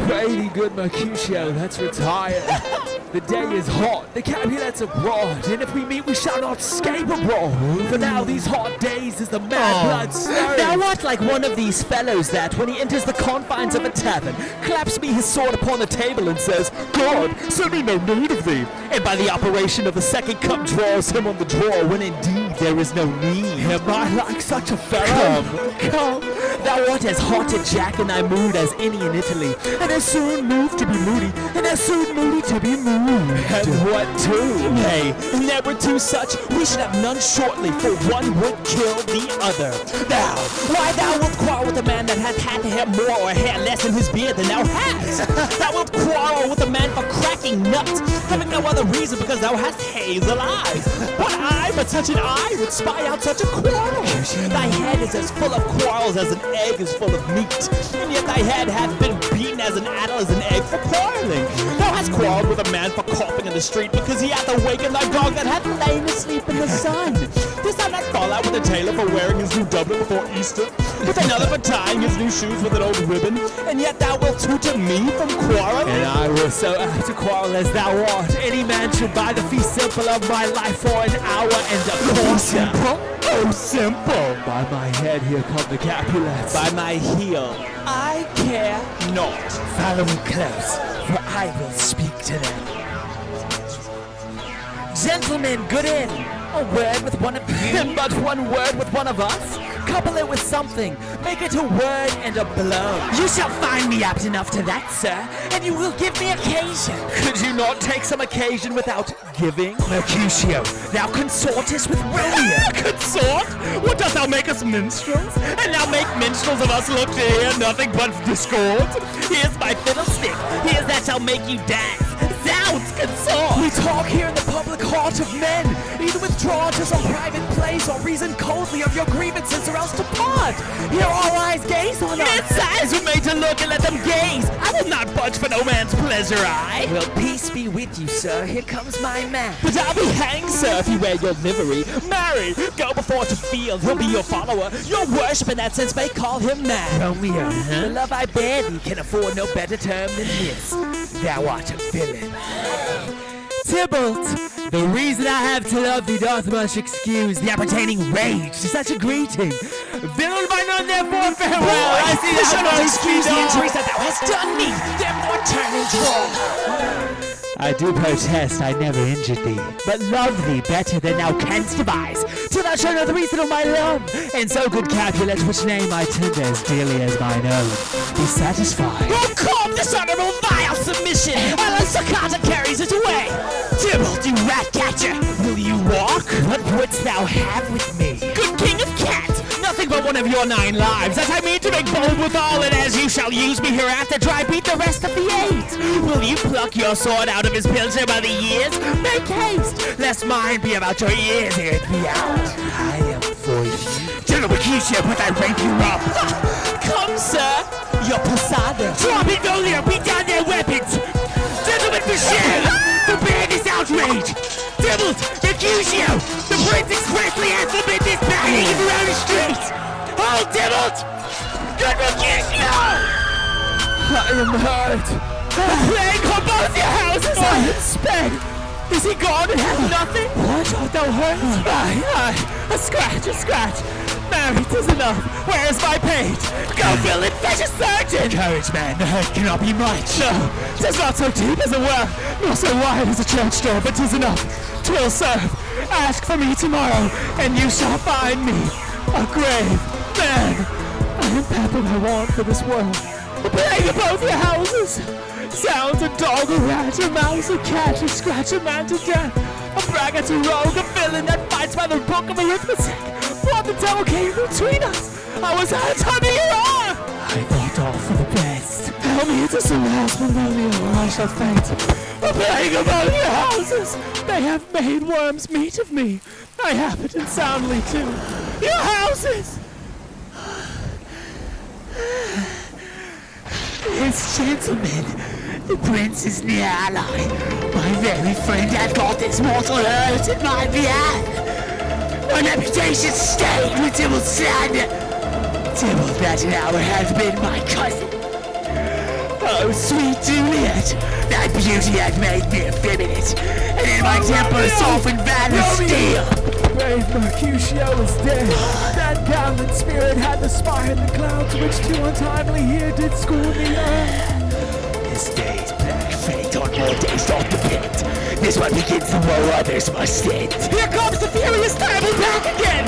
Pretty good, Mercutio, let's retire. The day is hot, the Capulets abroad, and if we meet we shall not escape abroad. For now these hot days is the mad blood stirring. Now what like one of these fellows that, when he enters the confines of a tavern, claps me his sword upon the table and says, God, send me no need of thee, and by the operation of the second cup draws him on the draw, when indeed there is no need. Am I like such a fellow? Come, thou art as hot a jack in thy mood as any in Italy, and as soon moved to be moody, and as soon moody to be moved. And what too? Nay, and there were two such, we should have none shortly, for one would kill the other. Thou, why thou wilt quarrel with a man that hath had hair more or hair less in his beard than thou hast? Thou wilt quarrel with a man for cracking nuts, having no other reason because thou hast hazel eyes. What eye but such an eye would spy out such a quarrel? Thy head is as full of quarrels as an egg is full of meat, and yet thy head hath been beaten as an addle as an egg for quarreling. Thou hast quarreled with a man for coughing in the street because he hath awakened thy dog that hath lain asleep in the sun. Dost thou not fall out with a tailor for wearing his new doublet before Easter, with another for tying his new shoes with an old ribbon, and yet thou wilt tutor me from quarreling? And I was so apt to quarrel as thou art. Any man should buy the fee simple of my life for an hour and a quarter. Simple? Oh, simple. By my head here come the Capulets. By my heel, I care not. Follow me close, for I will speak to them. Gentlemen, good in. A word with one of you. But one word with one of us? Couple it with something. Make it a word and a blow. You shall find me apt enough to that, sir, and you will give me occasion. Could you not take some occasion without giving? Mercutio, thou consortest with Romeo. Consort? What dost thou make us minstrels? And thou make minstrels of us look to hear nothing but discord? Here's my fiddlestick. Here's that shall make you dance. Zounds, consort! We talk here in the public heart of men. Either withdraw to some private place or reason coldly of your grievances or else depart. Here all eyes gaze on us. Men's eyes were made to look and let them gaze. I will not budge for no man's pleasure, I. Well, peace be with you, sir. Here comes my man. But I'll be hanged, sir, if you wear your livery. Marry, go before to field, he'll be your follower. Your worship in that sense may call him mad. Romeo, the love I bear thee can afford no better term than this. Thou art a villain. Tybalt, the reason I have to love thee doth much excuse the appertaining rage to such a greeting. Villain by none, therefore farewell. I see You shall thou not must excuse be the done. injuries that thou hast done me. Therefore turn and draw. I do protest I never injured thee, but love thee better than thou canst devise, till thou shalt know the reason of my love. And so, good Capulet, which name I tender as dearly as mine own, be satisfied. Oh, calm dishonorable vile submission, while Sakata carries it away. Tybalt, you rat catcher, will you walk? What wouldst thou have with me? Good king of cats, nothing but one of your 9 lives, that I mean to make bold withal, and as you shall use me hereafter, dry beat the rest of the 8. Will you pluck your sword out of his pilcher by the ears? Make haste, lest mine be about your ears ere it be out. I am for you. General Mercutio, put thy rapier up. Come, sir, your posada. Drop it, go there, beat down their weapons. Gentlemen, Michelle, forbid this outrage. Tybalt, Mercutio, the prince expressly has forbid this bagging around the streets. Hold, Tybalt! Good Mercutio! I am hurt. The plague on both your houses! I am sped. Is he gone and has nothing? What? Art thou hurt? Aye, a scratch, a scratch. Marry, 'tis enough. Where is my page? Go, villain, fetch a surgeon! Courage, man. The hurt cannot be much. No, 'tis not so deep as a well, nor so wide as a church door, but 'tis enough. 'Twill serve. Ask for me tomorrow, and you shall find me a grave man. I am pampered I want for this world. The plague of both your houses. Sounds a dog, a rat, a mouse, a cat, a scratch a man to death. A braggart, a rogue, a villain that fights by the book of arithmetic. What the devil came between us? I was hurt under your arm. I thought all for the best. Help me into some house, Romeo, or I shall faint. A plague about your houses! They have made worms meat of me. I happen and soundly too. Your houses! This gentleman, the prince's near ally, my very friend, hath got this mortal hurt in my behalf. My reputation stained with Tybalt's slander. Tybalt that an hour hath been my cousin. Oh, sweet Juliet, thy beauty had made me effeminate, and in my temper softened valor steel. Brave Mercutio is dead. That gallant spirit had the spire in the clouds, which too untimely here did school the earth. This day's black fate on more days don't depend. This one begins the woe others must end. Here comes the furious Tybalt back again!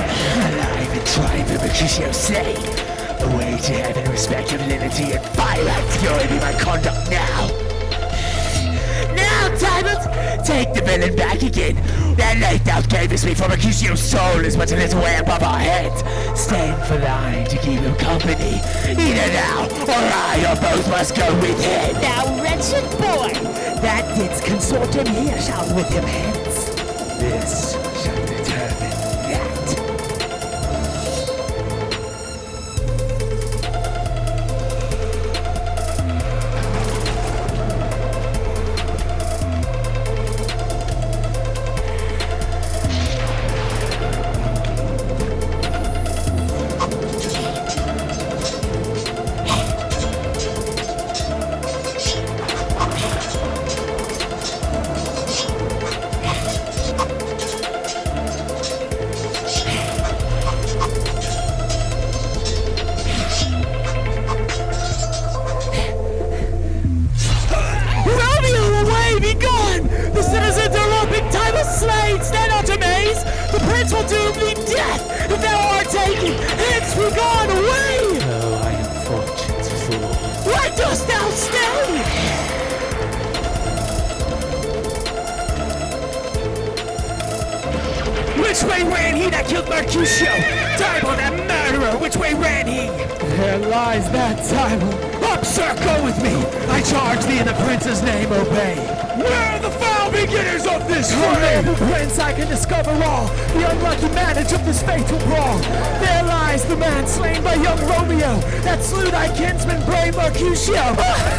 Alive and triumph, Mercutio slain. Away to heaven, respect of liberty, and fire and fury be my conduct now. Now, Tybalt, take the villain back again. That light thou gavest me for Mercutio's soul is but a little way above our heads. Stand for thine to keep him company. Either thou or I or both must go with him. Thou wretched boy, that didst consort him here shall with him hence. This shall determine that. Which way ran he that killed Mercutio? Tybalt, that murderer, which way ran he? There lies that Tybalt. Up, sir, go with me. I charge thee in the prince's name, obey. Where are the foul beginners of this fray? Noble prince, I can discover all. The unlucky man that took this fatal brawl. There lies the man slain by young Romeo, that slew thy kinsman, brave Mercutio.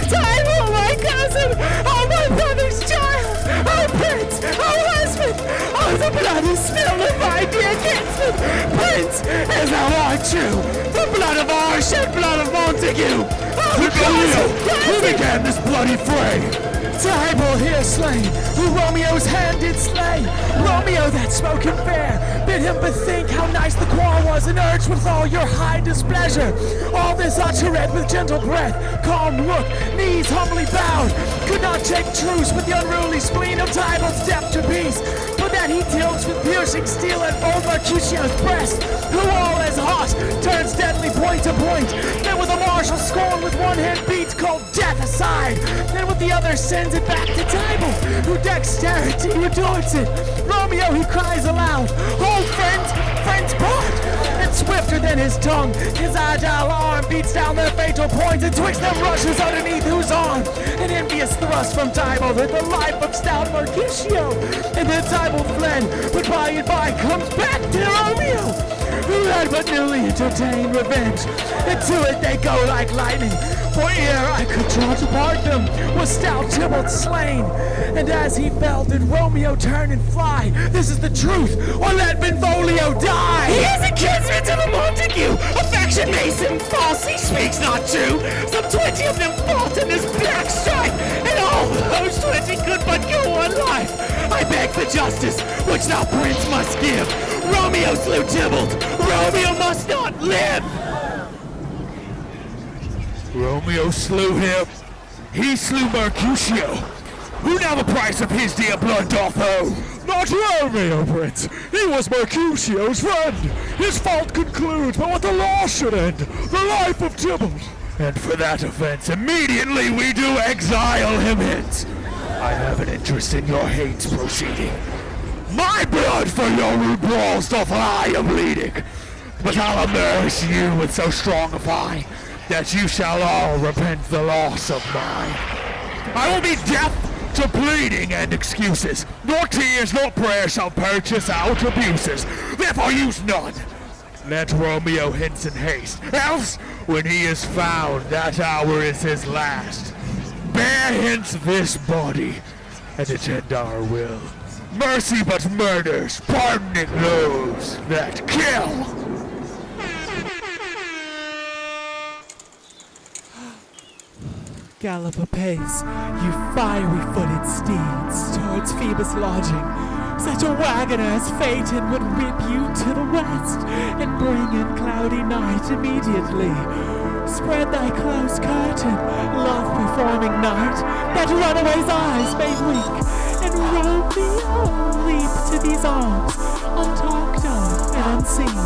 Tybalt, my cousin! Oh, my brother's child! Oh, prince! Oh, husband! Oh, the blood is spilled of my dear kinsman! Prince, as thou art true, the blood of our shed blood of Montague! Oh, cousin! Who began this bloody fray? Tybalt here slain, who Romeo's hand did slay. Romeo that spoke him fair, bid him bethink how nice the quarrel was, and urged with all your high displeasure. All this uttered with gentle breath, calm look, knees humbly bowed. Could not take truce with the unruly spleen of Tybalt's depth to peace, but that he tilts with piercing steel at bold Mercutio's breast, who all as hot turns deadly point to point. Then with a martial scorn with one hand beats called death aside, then with the other sends it back to Tybalt, who dexterity retorts it. Romeo, he cries aloud, hold friends, friends part! And swifter than his tongue, his agile arm beats down their fatal point, and twixt them rushes underneath whose arm. An envious thrust from Tybalt with the life of stout Mercutio. And then Tybalt fled, but by and by comes back to Romeo, who had but newly entertained revenge. And to it they go like lightning, for ere I could draw to part them, was stout Tybalt slain. And as he fell, did Romeo turn and fly. This is the truth, or let Benvolio die. He is a kinsman to the Montague! Affection makes him false, he speaks not true! Some 20 of them fought in this black strife, and all those 20 could but go on life! I beg for justice, which thou prince must give! Romeo slew Tybalt! Romeo must not live! Romeo slew him. He slew Mercutio. Who now the price of his dear blood doth owe? Not Romeo, prince. He was Mercutio's friend. His fault concludes, but what the law should end, the life of Tybalt. And for that offense, immediately we do exile him hence. I have an interest in your hate's proceeding. My blood for your rude brawls doth lie a bleeding. But I'll nourish you with so strong a fire that you shall all repent the loss of mine. I will be deaf to pleading and excuses, nor tears nor prayers shall purchase out abuses. Therefore use none. Let Romeo hence in haste, else when he is found, that hour is his last. Bear hence this body, and attend our will. Mercy but murders, pardoning those that kill. Gallop apace, you fiery-footed steeds, towards Phoebus' lodging. Such a wagoner as fated would whip you to the west, and bring in cloudy night immediately. Spread thy close curtain, love-performing night, that runaway's eyes may wink, and Romeo leap to these arms, untalked of and unseen.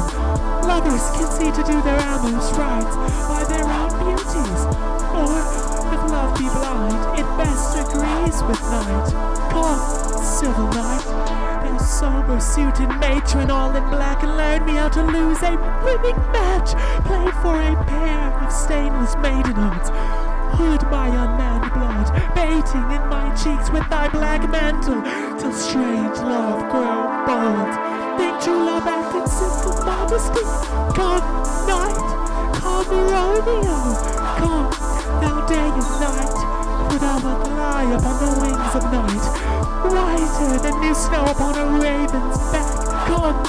Lovers can see to do their amorous rites by their own beauties, or, if love be blind, it best agrees with night. Come, civil knight, thou sober-suited matron all in black, and learn me how to lose a winning match, played for a pair of stainless maidenhoods. Hood my unmanned blood, baiting in my cheeks with thy black mantle, till strange love grow bold. Think true love act insistent modesty. Come, night, come, Romeo, come, thou day and night, for thou wilt lie upon the wings of night, whiter than new snow upon a raven's back. Come,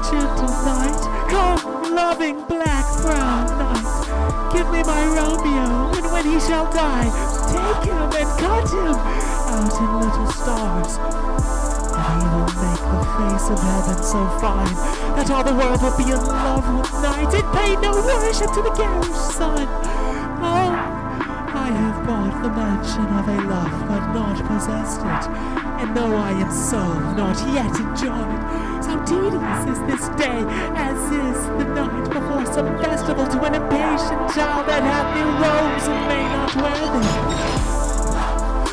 gentle night, come, loving black brown night, give me my Romeo, and when he shall die, take him and cut him out in little stars, and he will make the face of heaven so fine that all the world will be in love with night, and pay no worship to the garish sun. Oh, I have bought the mansion of a love, but not possessed it, and though I am so not yet enjoyed, so tedious is this day, as is the night before some festival to an impatient child that hath new robes and may not wear them.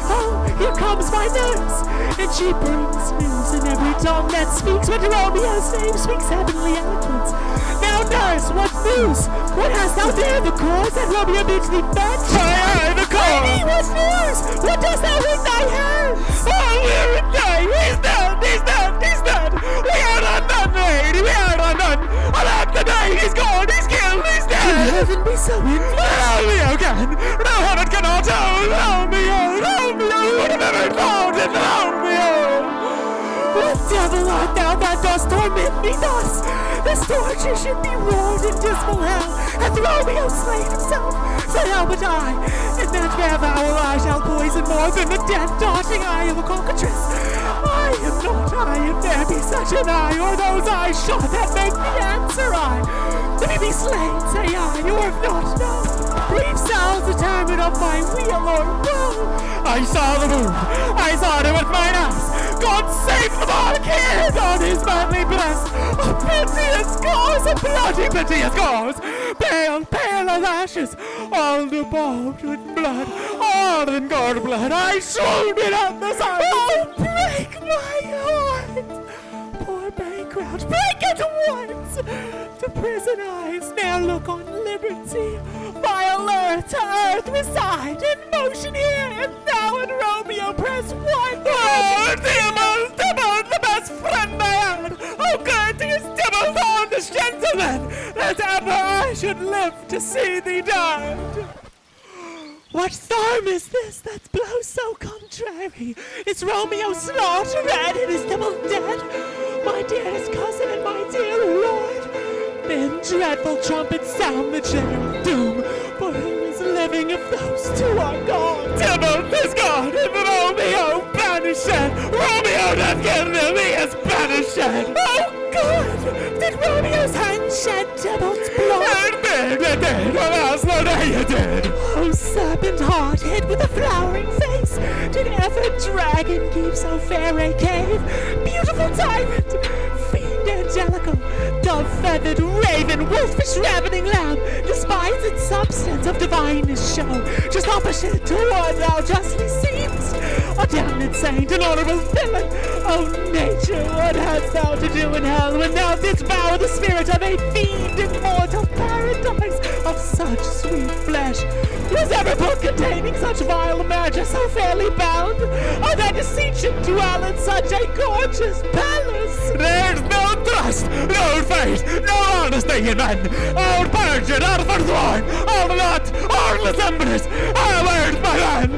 Oh, here comes my nurse, and she brings news in every tongue that speaks, but Romeo's name speaks heavenly eloquence. Now, nurse, what news? What hast thou there? The cause that Romeo bids thee fetch? Aye, the cause! Lady, what news? What dost thou in thy hands? Oh, we're in day! He's dead! He's dead! He's dead! We are undone, lady! We are undone! Alack the day! He's gone! He's killed! He's dead! Can heaven be so infamous? Romeo can! No heaven cannot! Oh, Romeo! Romeo! Would have ever thought it! Romeo! What devil art thou that dost torment me thus? This torture should be roared in dismal hell. Hath Romeo slain himself? Say how but I, in that fair vowel I shall poison more than the death-darting eye of a cockatrice. I am not I, if there be such an eye, or those eyes shot that make me answer I. If he be slain, say I, or if not, no. Brief sounds determine of my weal or woe. I saw the wound! I saw it with mine eyes! God save the monarchy! On his manly breast! A piteous cause! A bloody piteous cause! Pale, pale as ashes! All bedaubed with blood! All in god blood! I swooned at the sight! Oh, break my heart! Poor bankrupt, break it once! To prison eyes now look on liberty. Vile earth to earth reside, in motion here, and thou and Romeo press one. Oh, Tybalt, Tybalt, the best friend I had! Oh, courteous Tybalt, oh, this gentleman, that ever I should live to see thee dead! What storm is this that blows so contrary? Is Romeo slaughtered and is Tybalt dead? My dearest cousin and my dear lord? Then dreadful trumpets sound the general doom, for who is living if those two are gone? Tybalt is gone, and Romeo banished! Romeo doth kill him, he is banished! Oh God! Did Romeo's hand shed Tybalt's blood? It did, alas, no day it did! Oh, serpent heart hid with a flowering face, did ever dragon keep so fair a cave? Beautiful tyrant, fiend angelical, dove-feathered raven, wolfish ravening lamb, despise its substance of divinest show, just opposite to what thou justly seemst, a damned saint, an honorable villain. Oh, nature, what hast thou to do in hell when thou didst vow the spirit of a fiend in mortal paradise of such sweet flesh? Was ever book containing such vile magic so fairly bound? Or thy deceit should dwell in such a gorgeous palace? There's no trust, no faith, no honesty in men. All perjured, all forsworn, all not, all dissemblers, all words my man.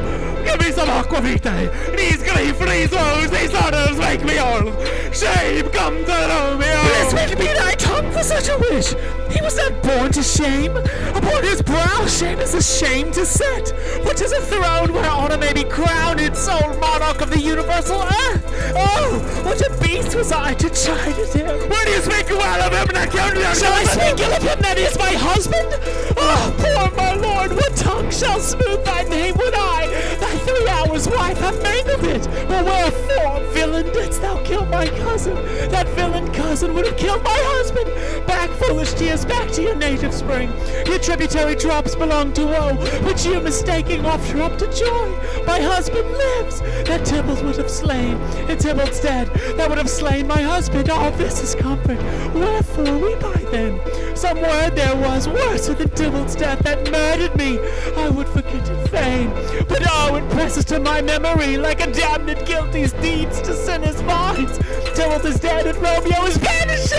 Give me some aquavitae. These grief, these woes, these sorrows make me old. Shame come to Romeo. Blessed be thy tongue for such a wish. He was not born to shame. Upon his brow shame is a shame to set. For 'tis a throne where honor may be crowned, sole monarch of the universal earth. Oh, what a beast was I to chide at him. When you speak well of him, Shall I speak ill of him that is my husband? Oh, poor my lord, what tongue shall smooth thy name when I, thy 3 hours wife, have mangled it? But wherefore, villain, didst thou kill my cousin? That villain cousin would have killed my husband. Back, foolish tears, back to your native spring. Your tributary drops belong to woe, which you mistaking offer up to joy. My husband lives, that Tybalt would have slain. And Tybalt's dead, that would have slain my husband. All this is comfort. Wherefore weep I then? Some word there was worse than Tybalt's death that murdered me. I would forget it fain, but oh, it presses to my memory like a damned guilty's deeds to sinners' minds. Tybalt is dead and Romeo is banished.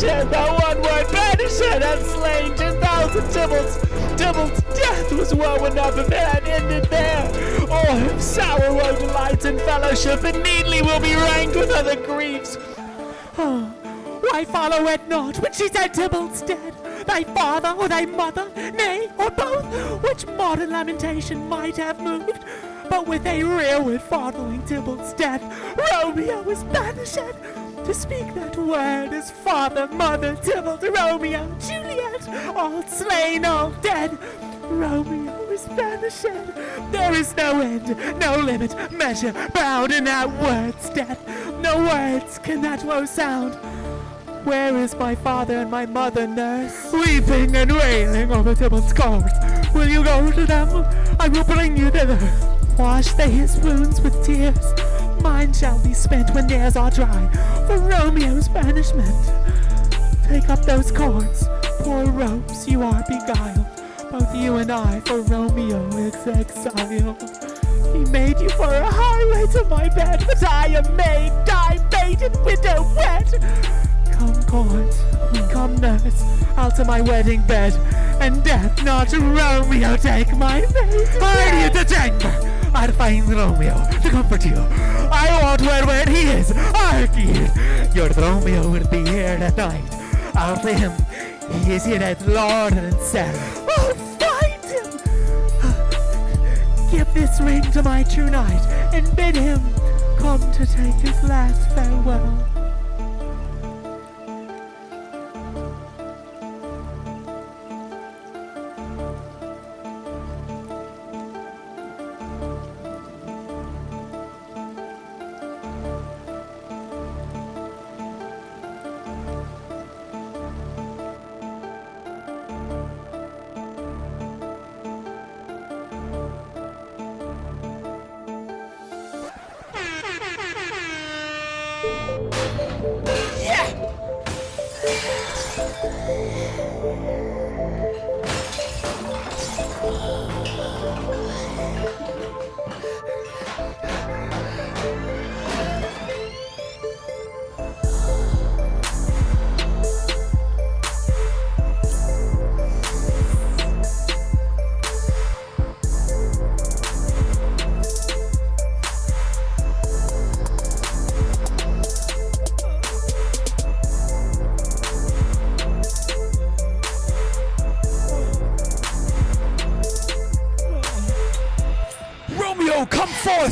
That one word, banished, had slain 10,000 Tybalts. Tybalt's death was woe enough if it had ended there. Or if sour woe delights in fellowship, it needly will be ranked with other griefs. Oh, why follow it not when she said Tybalt's dead? Thy father or thy mother, nay, or both, which modern lamentation might have moved. But with a rearward following Tybalt's death, Romeo is banished. To speak that word is father, mother, Tybalt, Romeo, Juliet, all slain, all dead. Romeo is banished. There is no end, no limit, measure, bound in that word's death. No words can that woe sound. Where is my father and my mother, nurse? Weeping and wailing over Tybalt's corpse. Will you go to them? I will bring you thither. Wash they his wounds with tears. Mine shall be spent when theirs are dry, for Romeo's banishment. Take up those cords, poor ropes, you are beguiled, both you and I, for Romeo is exiled. He made you for a highway to my bed, but I am made, die, maiden, widow, wed. Come, cords, come, nurse, I'll to my wedding bed, and death, not Romeo, take my fate. Why do you detain? I'll find Romeo to comfort you. I won't where he is. Argued. Your Romeo will be here that night. After him, he is here at Lord and Sarah. Oh, find him! Give this ring to my true knight, and bid him come to take his last farewell.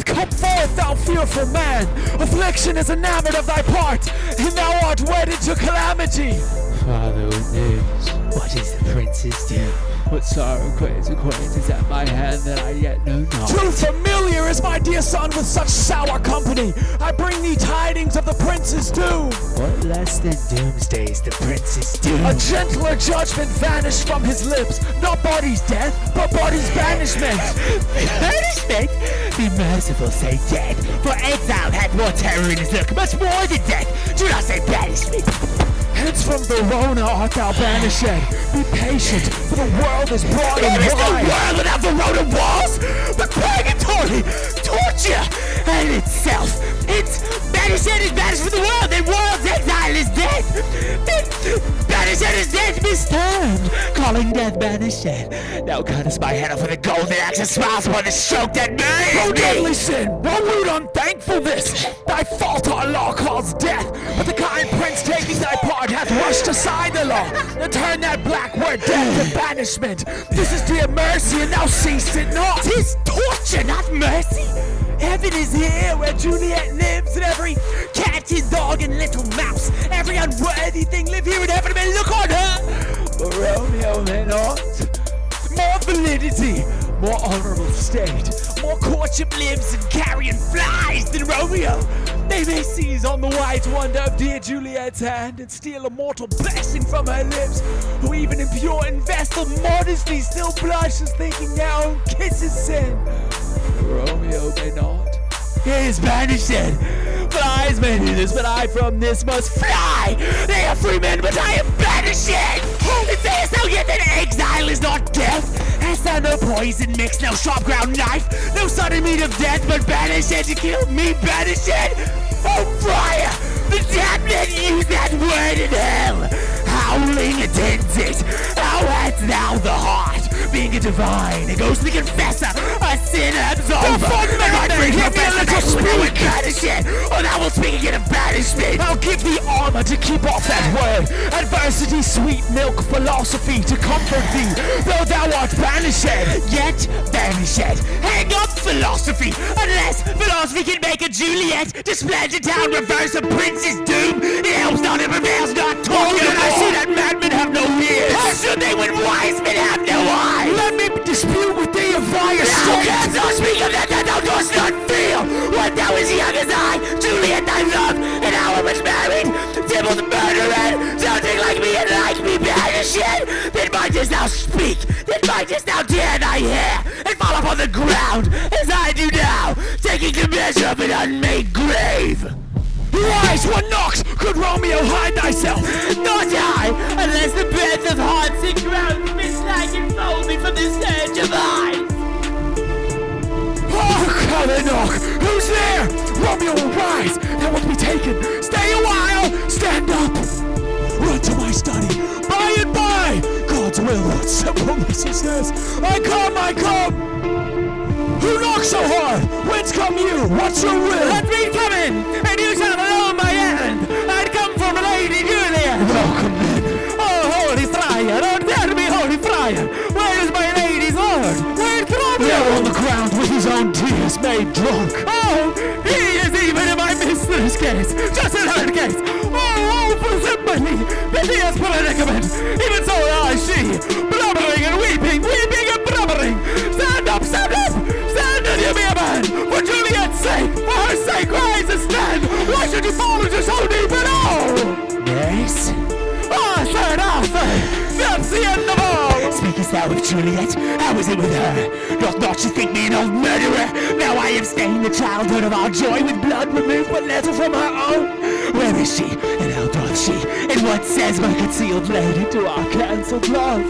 Come forth, thou fearful man! Affliction is enamored of thy part, and thou art wedded to calamity! Father, what news? What is the prince's doom? What sorrow crazy is at my hand that I yet know not? Too familiar is my dear son with such sour company! I bring thee tidings of the prince's doom! What less than doomsday is the prince's doom? A gentler judgment vanished from his lips, not body's death, but body's banishment! Banishment? Be merciful, say dead, for exile had more terror in his look, much more than death. Do not say banishment. Hence from Verona art thou banished. Be patient, for the world is broad and wide. There is no world without Verona walls, but purgatory, torture, and itself. It's banished is banished from the world, and world's exile is death. Then banished is death mistermed, calling death banished. Thou cuttest my head off with a golden axe and smiles upon the stroke that made No me. deadly sin, no rude unthankfulness. Thy fault our law calls death, but the fine prince taking thy part hath rushed aside the law, to turn that black word death to banishment. This is dear mercy, and thou seest it not. 'Tis torture, not mercy. Heaven is here where Juliet lives, and every cat and dog and little mouse, every unworthy thing live here in heaven and look on her. But Romeo may not. More validity, more honorable state, more courtship lives and carrion flies than Romeo. They may seize on the white wonder of dear Juliet's hand and steal a mortal blessing from her lips, who even in pure and vestal modesty still blushes, thinking their own kiss is sin. Romeo may not. He is banished. Flies may do this, but I from this must fly. They are free men, but I am banished. Sayest thou yet that exile is not death? Hast thou no poison mixed, no sharp ground knife, no sudden meat of death, but banished to kill me, banished? Oh, friar, the damned use that word in hell. Howling attends it. How hadst thou the heart, being a divine, a ghostly confessor, a sin absolver? Or thou wilt speak again of banishment. I'll give thee armor to keep off that word. Adversity, sweet milk, philosophy to comfort thee, though thou art banished. Yet banished. Hang up philosophy, unless philosophy can make a Juliet to splendid town reverse a prince's doom. It helps not, it prevails not. Talking, and I see that madmen have no ears. How should they when wise men have no eyes? Let me dispute with thee of thy Thou estate. canst not speak of that thou dost not feel. When thou as young as I, Juliet thy love, and how much married, Tybalt's murderer, sounding like me and like me banished. Then mightest thou speak, then mightest thou tear thy hair, and fall upon the ground, as I do now, taking the measure of an unmade grave. Rise, what knocks? Could Romeo hide thyself? Not I, unless the breath of hearts and groans mislike and fold me from the surge of eyes. Hark, how they knock! Who's there? Romeo will rise! Thou wilt be taken! Stay a while! Stand up! Run to my study! By and by! God's will, what simpleness is this? I come, I come! Who knocks so hard? Whence come you? What's your will? Let me come in, and you shall know my errand. I come from Lady Juliet. Welcome then! Oh, holy friar, oh, tell me, holy friar, where is my lady's lord? Where's Romeo? There on the ground with his own tears made drunk! Oh, he is even in my mistress' case, just in her case. Oh, for sympathy, piteous predicament. Even so lies she, blubbering and weeping, weeping and blubbering. Stand up, stand up, stand and you be a man. For Juliet's sake, for her sake, rise and stand. Why should you fall into so deep an hole? Yes? Ah, sir, that's the end of all. Speakest thou of Juliet? How is it with her? Doth not she think me an old murderer? Now I have stained the childhood of our joy with blood removed but little from her own. Where is she? And how doth she? And what says my concealed lady to our cancelled love?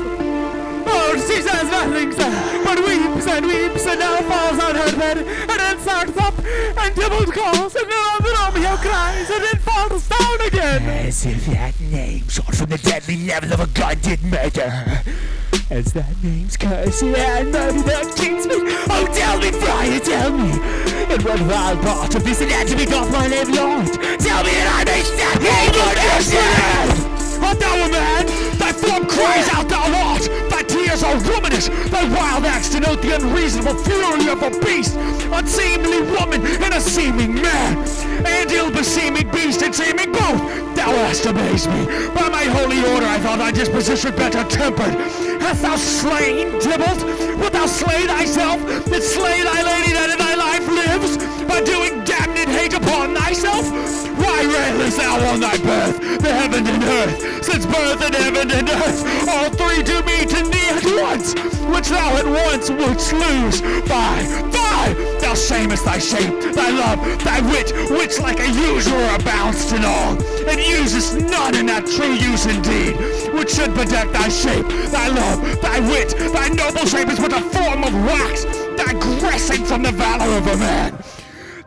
Oh, she says nothing, sir, but weeps, and now falls on her bed, and then starts up, and Tybalt calls, and then Romeo cries, and then falls down again. As if that name, shot from the deadly level of a gun, did murder her. As that name's curse, and murder that keeps me. Oh, tell me, friar, tell me. In what vile part of this anatomy doth my name lord? Tell me that I may stand here, Art thou a man? Thy form cries out thou art! Thy tears are womanish! Thy wild acts denote the unreasonable fury of a beast! Unseemly woman and a seeming man! And ill-beseeming beast and seeming both! Thou hast amazed me! By my holy order I thought thy disposition better tempered! Hast thou slain, Tybalt? Wilt thou slay thyself, and slay thy lady that in thy life lives? By doing damned hate upon thyself? Why railest thou on thy birth, the heaven and earth? Since birth and heaven and earth, all three do meet in thee at once, which thou at once wouldst lose. Fie, thou shamest thy shape, thy love, thy wit, which like a usurer abounds in all, and usest none in that true use indeed, which should bedeck thy shape, thy love, thy wit, thy noble shape is but a form of wax, digressing from the valor of a man.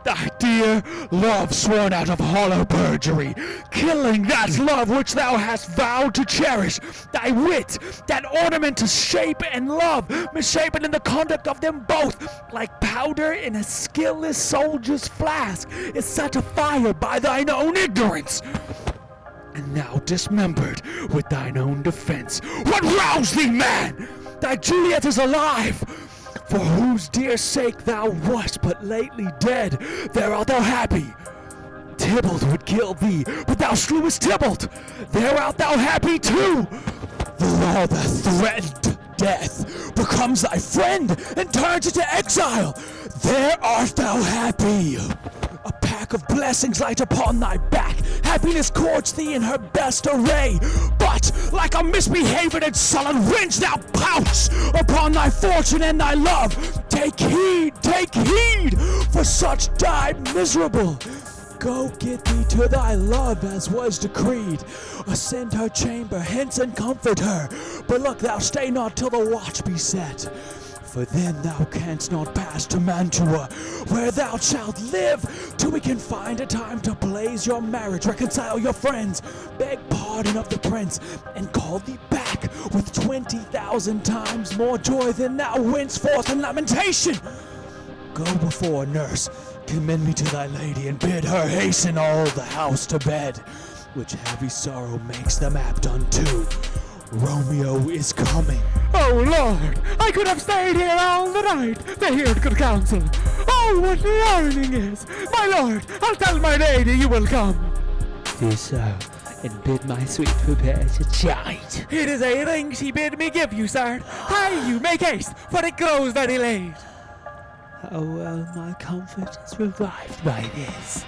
Thy dear love sworn out of hollow perjury, killing that love which thou hast vowed to cherish. Thy wit, that ornament to shape and love, misshapen in the conduct of them both, like powder in a skilless soldier's flask, is set afire by thine own ignorance. and now dismembered with thine own defense. What roused thee, man? Thy Juliet is alive, for whose dear sake thou wast but lately dead. There art thou happy. Tybalt would kill thee, but thou slewest Tybalt. There art thou happy too. The law that threatened death becomes thy friend and turns into exile. There art thou happy. A pack of blessings light upon thy back. Happiness courts thee in her best array. But like a misbehaved and sullen wench, thou pouts upon thy fortune and thy love. Take heed, for such die miserable. Go get thee to thy love as was decreed. Ascend her chamber hence and comfort her. But look thou stay not till the watch be set. For then thou canst not pass to Mantua, where thou shalt live till we can find a time to blaze your marriage, reconcile your friends, beg pardon of the prince, and call thee back with 20,000 times more joy than thou wentst forth in lamentation. Go before, nurse, commend me to thy lady, and bid her hasten all the house to bed, which heavy sorrow makes them apt unto. Romeo is coming. Oh, Lord, I could have stayed here all the night to hear good counsel. Oh, what learning is! My lord, I'll tell my lady you will come. Do so, and bid my suite prepare to chide. It is a ring she bid me give you, sir. Hie you, make haste, for it grows very late. How well my comfort is revived by this.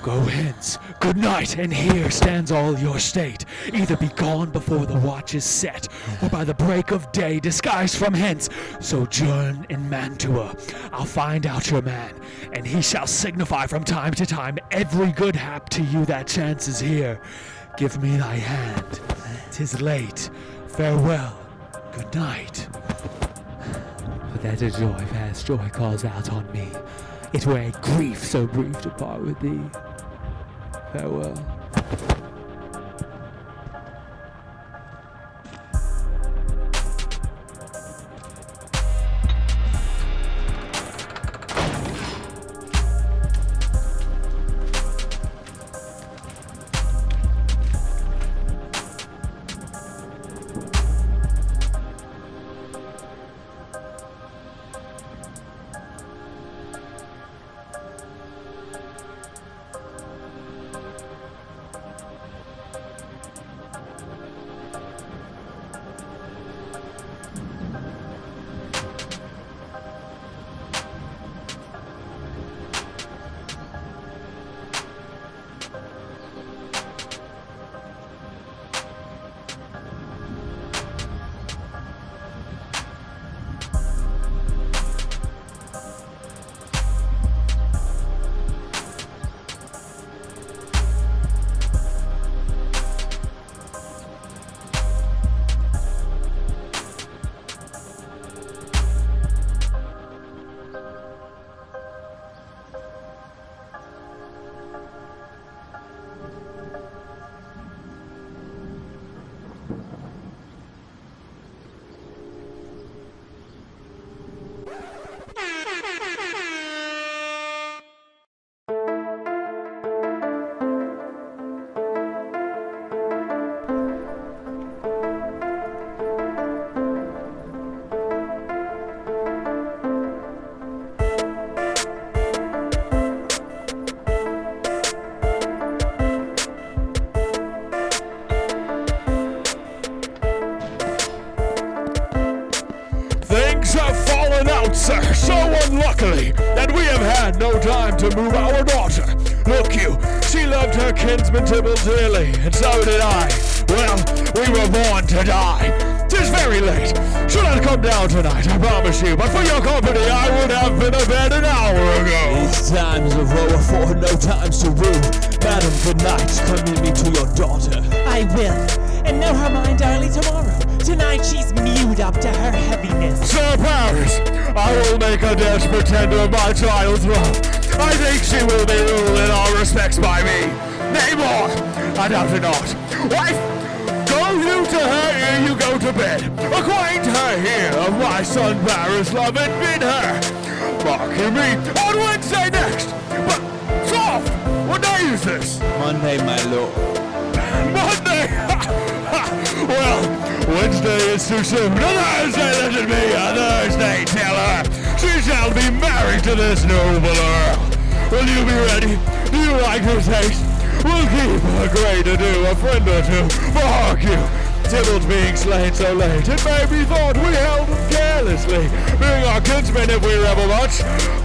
Go hence, good night, and here stands all your state. Either be gone before the watch is set, or by the break of day disguised from hence. Sojourn in Mantua. I'll find out your man, and he shall signify from time to time every good hap to you that chances here. Give me thy hand. 'Tis late. Farewell. Good night. For that a joy, vast joy, calls out on me. It were a grief so brief to part with thee. Farewell. Sir, so unluckily that we have had no time to move our daughter. Look you, she loved her kinsman Tybalt dearly, and so did I. Well, we were born to die. 'Tis very late. Should I come down tonight, I promise you, but for your company I would have been to bed an hour ago. These times of woe afford no times to rue. Madam, good night, commend me to your daughter. I will, and know her mind early tomorrow. Tonight she's mewed up to her heaviness. Sir Paris, I will make a desperate tender of my child's love. I think she will be ruled in all respects by me. Nay more, I doubt it not. Wife, go you to her ere you go to bed. Acquaint her here of my son Paris' love, and bid her mark you me on Wednesday next. But soft, what day is this? Monday, my lord. Monday! Well, Wednesday is too soon. A Thursday, let it be. A Thursday, tell her. She shall be married to this noble earl. Will you be ready? Do you like her taste? We'll keep a great ado, a friend or two. For hark you, Tybalt being slain so late, it may be thought we held him carelessly, being our kinsmen if we rebel much.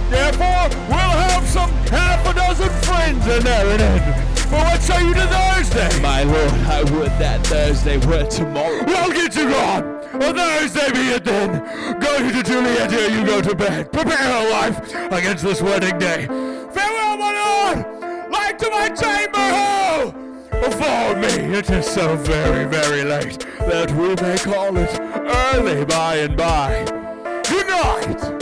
Therefore, we'll have some half a dozen friends in there and in. But what say you to Thursday? My lord, I would that Thursday were tomorrow. Well, get you gone. A Thursday be it then. Go to Juliet, here you go to bed. Prepare her life against this wedding day. Farewell, my lord. Light to my chamber, ho! For me, it is so very, very late that we may call it early by and by. Good night.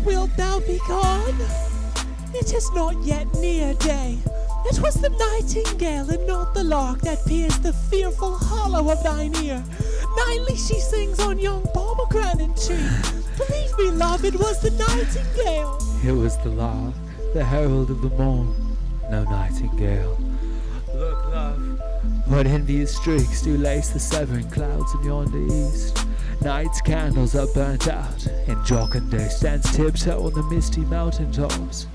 Wilt thou be gone? It is not yet near day. It was the nightingale and not the lark that pierced the fearful hollow of thine ear. Nightly she sings on young pomegranate tree. Believe me, love, it was the nightingale. It was the lark, the herald of the morn, no nightingale. Look, love, what envious streaks do lace the severing clouds in yonder east. Night's candles are burnt out, and Jocund stands tiptoe on the misty mountain tops.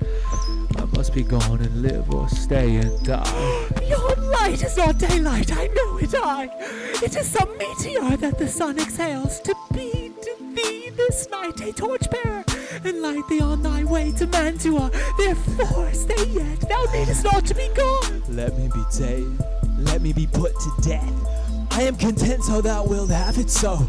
I must be gone and live or stay and die. Yon light is not daylight, I know it, It is some meteor that the sun exhales to be to thee this night a torchbearer, and light thee on thy way to Mantua. Therefore stay yet, thou needest not to be gone. Let me be ta'en, let me be put to death. I am content so thou wilt have it so.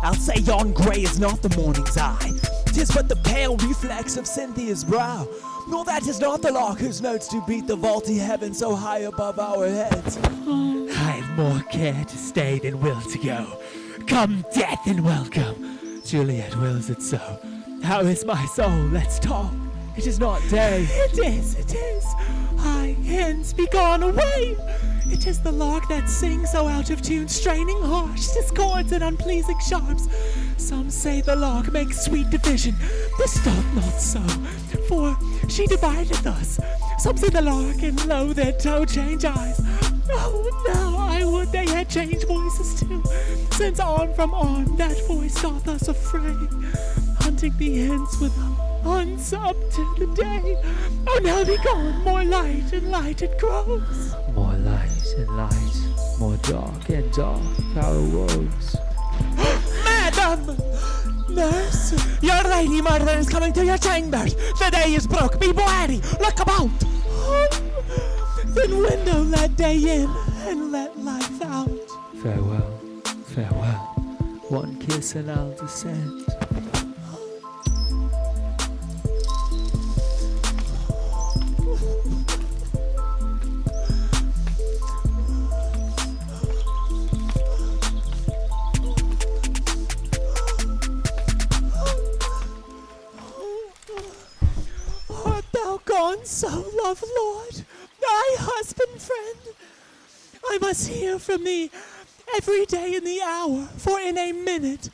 I'll say yon grey is not the morning's eye, 'tis but the pale reflex of Cynthia's brow. Nor that is not the lark whose notes do beat the vaulty heaven so high above our heads. I've more care to stay than will to go. Come death and welcome. Juliet wills it so. How is my soul? Let's talk. It is not day. It is. High hence be gone away. It is the lark that sings so out of tune, straining harsh discords and unpleasing sharps. Some say the lark makes sweet division. This doth not so, for she divideth us. Some say the lark and lo their toe change eyes. Oh, now I would they had changed voices too, since arm from arm that voice doth us affray, hunting the ends with uns up to the day. Oh, now be gone, more light and light it grows. More light and light, more dark and dark our woes. Madam! Nurse, your lady mother is coming to your chambers. The day is broke. Be wary. Look about. Oh, Then window let day in and let life out. Farewell, farewell. One kiss and I'll descend. Art thou gone so, love Lord, thy husband friend? I must hear from thee every day in the hour, for in a minute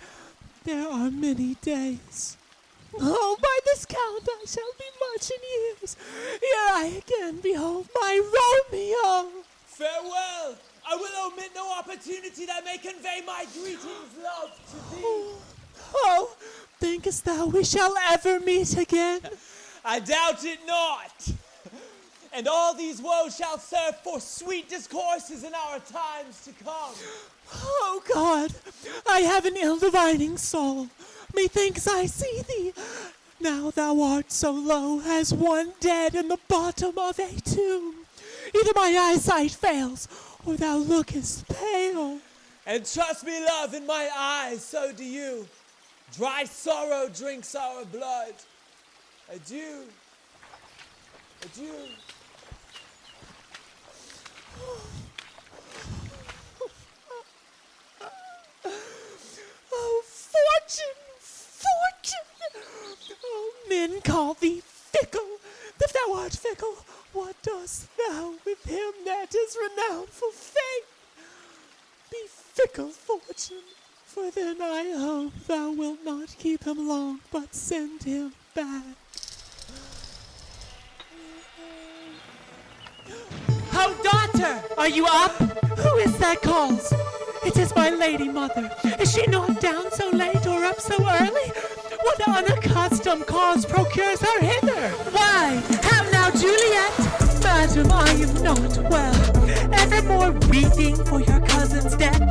there are many days. Oh, by this count I shall be much in years. Here I again behold my Romeo. Farewell! I will omit no opportunity that may convey my greetings, love, to thee. Oh, thinkest thou we shall ever meet again? I doubt it not. And all these woes shall serve for sweet discourses in our times to come. Oh God, I have an ill-divining soul. Methinks I see thee. Now thou art so low as one dead in the bottom of a tomb. Either my eyesight fails, or thou lookest pale. And trust me, love, in my eyes, so do you. Dry sorrow drinks our blood. Adieu. Adieu. Oh, fortune, fortune! Oh, men call thee fickle. If thou art fickle, what dost thou with him that is renowned for fame? Be fickle, fortune, for then I hope thou wilt not keep him long, but send him back. Ho, daughter! Are you up? Who is that calls? It is my lady mother. Is she not down so late or up so early? What unaccustomed cause procures her hither? Why? How now, Juliet? Madam, I am not well. Evermore weeping for your cousin's death?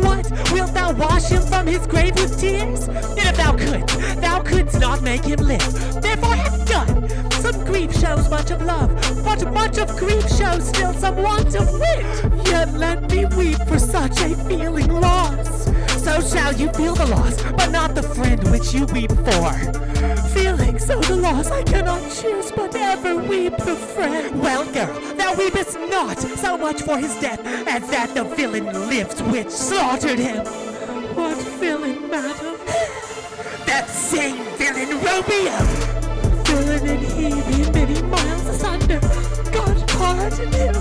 What? Wilt thou wash him from his grave with tears? And if thou couldst not make him live. Therefore have done. Some grief shows much of love, but much of grief shows still some want of wit. Yet let me weep for such a feeling loss. So shall you feel the loss, but not the friend which you weep for. Feeling so the loss, I cannot choose but ever weep the friend. Well, girl, thou weepest not so much for his death as that the villain lives which slaughtered him. What villain, madam? That same villain, Romeo! Villain and he be many miles asunder. God pardon him.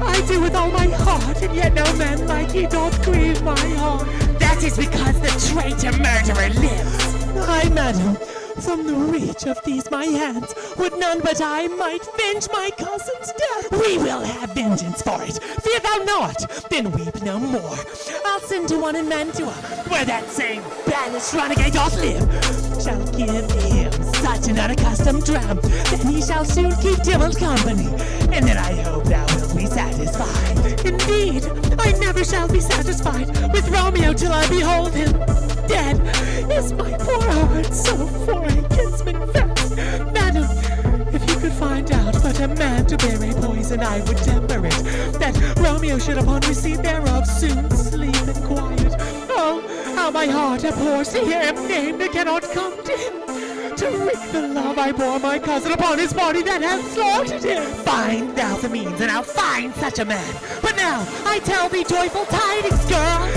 I do with all my heart, and yet no man like he doth grieve my heart. That is because the traitor murderer lives. Aye, madam, from the reach of these my hands would none but I might venge my cousin's death. We will have vengeance for it. Fear thou not, then weep no more. I'll send to one in Mantua, where that same banished renegade doth live. Shall give him such an unaccustomed dram, that he shall soon keep Tybalt company, and then I hope thou wilt be satisfied. Indeed, I never shall be satisfied with Romeo till I behold him. Dead is my poor heart so for a kinsman vexed. Madam, if you could find out but a man to bear a poison, I would temper it, that Romeo should upon receipt thereof soon sleep in quiet. Oh, how my heart abhors to hear him named and cannot come to him, to wreak the love I bore my cousin upon his body that hath slaughtered him. Find thou the means, and I'll find such a man. But now, I tell thee joyful tidings, girl.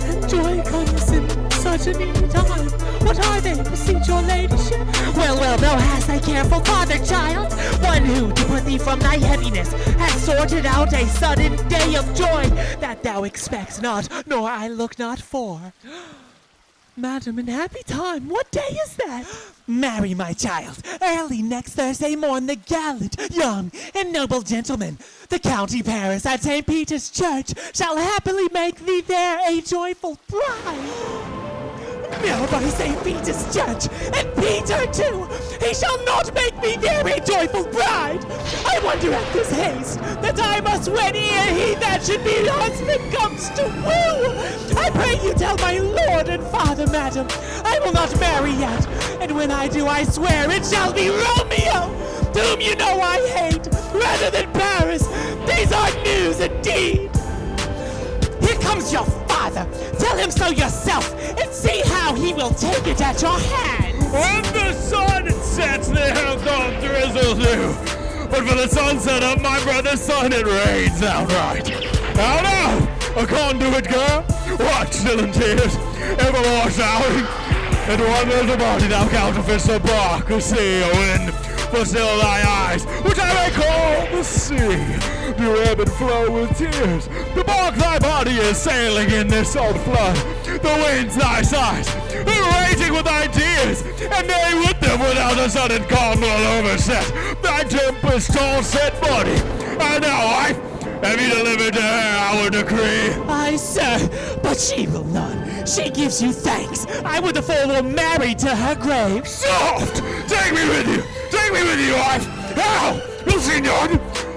And joy comes in such a needy time. What are they, beseech your ladyship? Well, thou hast a careful father, child, one who, to put thee from thy heaviness, has sorted out a sudden day of joy that thou expects not, nor I look not for. Madam, in happy time, what day is that? Marry, my child, early next Thursday morn, the gallant, young, and noble gentleman, the county Paris at St. Peter's Church, shall happily make thee there a joyful bride. No, by St. Peter's Church, and Peter too, he shall not make me there a joyful bride. I wonder at this haste, that I must wed ere he that should be husband comes to woo. I pray you tell my lord and father, madam, I will not marry yet, and when I do, I swear it shall be Romeo, whom you know I hate. rather than Paris. These are news indeed. Here comes your father. Tell him so yourself, and see how he will take it at your hands. When the sun sets, the hell don't drizzle too. But for the sunset of my brother's son, it rains outright. Now, a conduit girl, what, still in tears, evermore shouting? And wonders about it, thou counterfeits a bark, a sea, a wind, for still thy eyes, which I may call the sea, do ebb and flow with tears. The bark thy body is sailing in this salt flood, the winds thy sighs, raging with thy tears, and they with them without a sudden calm will overset thy tempest all set body. And now, wife, have you delivered to her our decree? Aye, sir, but she will none. She gives you thanks. I would have fall married to her grave. Soft! Take me with you! Take me with you, wife! How? Does she not?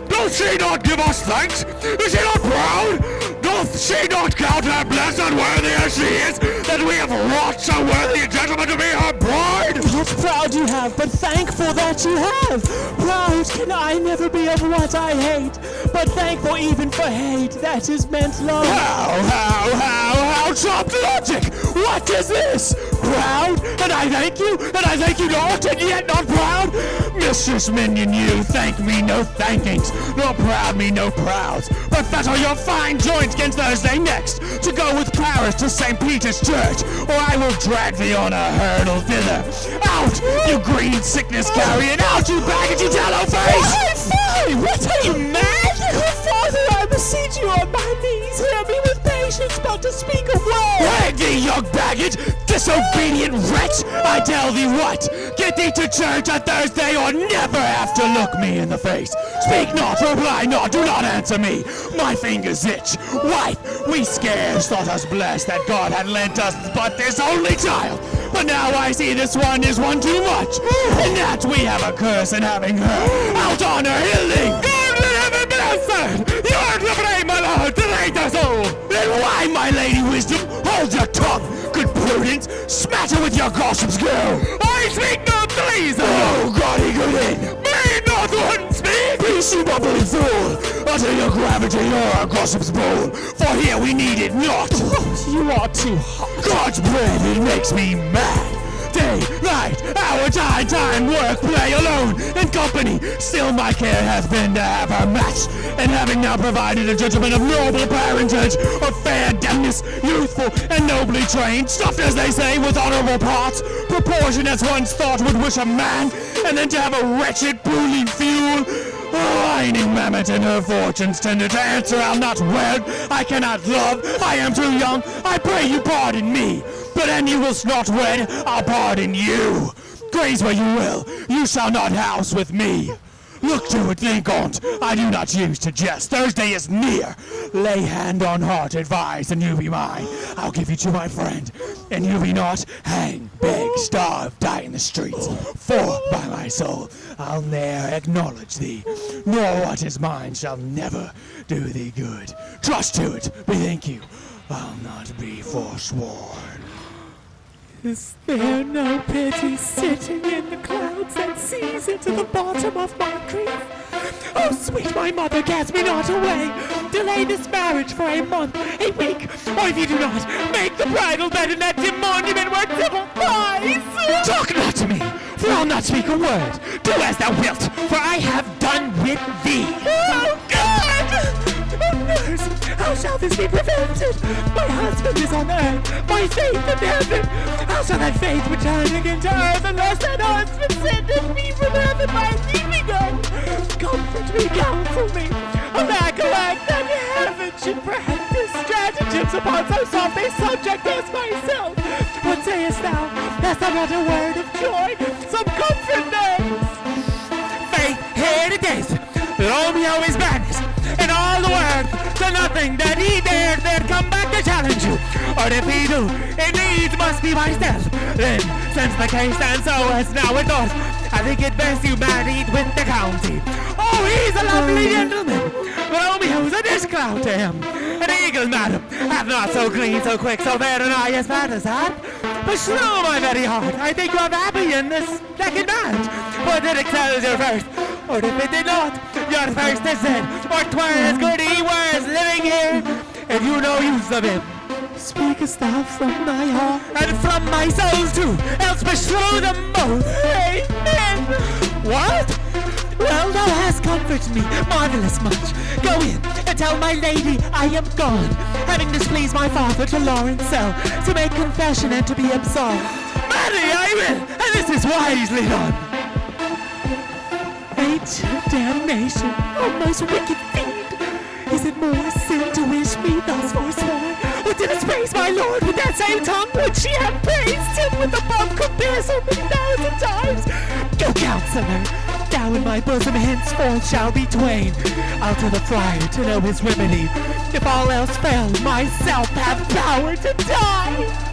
Does she not give us thanks? Is she not proud? Doth she not count her blessed and worthy as she is, that we have wrought so worthy a gentleman to be her bride? Not proud you have, but thankful that you have. Proud can I never be of what I hate, but thankful even for hate that is meant love. How chopped logic! What is this? Proud? And I thank you? And I thank you not, and yet not proud? Mistress Minion, you thank me no thankings, nor proud me no prouds, but fettle your fine joints against Thursday next, to go with Paris to St. Peter's Church, or I will drag thee on a hurdle thither. Out, you green sickness carrying, out, you baggage, you tallow face! Fie! What are you, mad? Father, I beseech you on my knees, hear me with patience, but to speak a word. Rag thee, young baggage, disobedient wretch! I tell thee what, get thee to church on Thursday, or never have to look me in the face. Speak not, reply not, do not answer me. My fingers itch. Wife, we scarce thought us blessed that God had lent us but this only child. But now I see this one is one too much, and that we have a curse in having her out on her hilling. God let heaven blessed! You are to blame, my lord, to lead us all. Then why, my lady wisdom, hold your tongue? Good prudence, smatter with your gossips, girl. I speak not, please. Oh, Goddy, good in. May not one speak. Peace, you bubbly fool. Utter your gravity or a gossip's bowl, for here we need it not. You are too hot. God's bread, it makes me mad. Day, night, hour, time, work, play, alone, in company. Still my care hath been to have her matched, and having now provided a gentleman of noble parentage, of fair deftness, youthful and nobly trained, stuffed as they say with honorable parts, proportion as once thought would wish a man, and then to have a wretched puling fool. Whining mammoth in her fortunes tender to answer, I'll not wed, I cannot love, I am too young, I pray you pardon me. But an you will not wed, I'll pardon you. Graze where you will, you shall not house with me. Look to it, think on't, I do not use to jest. Thursday is near. Lay hand on heart, advise, and you be mine. I'll give you to my friend, and you be not. Hang, beg, starve, die in the streets. For, by my soul, I'll ne'er acknowledge thee, nor what is mine shall never do thee good. Trust to it, bethink you, I'll not be forsworn. Is there no pity sitting in the clouds that sees into the bottom of my grief? Oh, sweet my mother, cast me not away. Delay this marriage for a month, a week, or if you do not, make the bridal bed in that dim monument where devil lies. Talk not to me, for I'll not speak a word. Do as thou wilt, for I have done with thee. Oh, God! Oh, nurse, how shall this be prevented? My husband is on earth, my faith in heaven. How shall that faith return again to earth unless that husband sendeth me from heaven by leaving her? Comfort me, counsel me. Alack, that heaven should practice stratagems upon so soft a subject as myself. What sayest thou? Hast thou not a word of joy? Some comfort, nurse? Faith, here it is. Romeo is banished, and all the world to nothing that he dared there come back to challenge you. Or if he do, it needs must be by stealth. Then, since the case stands so as now it does, I think it best you married with the county. Oh, he's a lovely gentleman. Romeo's a dish cloud to him. An eagle, madam, hath not so clean, so quick, so fair an eye as that is that. But slow, my very heart, I think you are happy in this second match. For it excels your first. Or if it did not, Your first is it, or 'twere as good he were living here, if you no use of him. Speakest thou from thy heart? And from my soul too, else bestow them both. Amen. What? Well, thou hast comforted me marvelous much. Go in and tell my lady I am gone, having displeased my father to Lawrence cell, to make confession and to be absolved. Marry, I will, and this is wisely done. Ancient damnation, O most wicked fiend! Is it more sin to wish me thus forsworn, or to dispraise my lord with that same tongue which she hath praised him with above comparison 1,000 times? Go, counselor, thou in my bosom henceforth shall be twain. I'll to the friar to know his remedy. If all else fail, myself have power to die.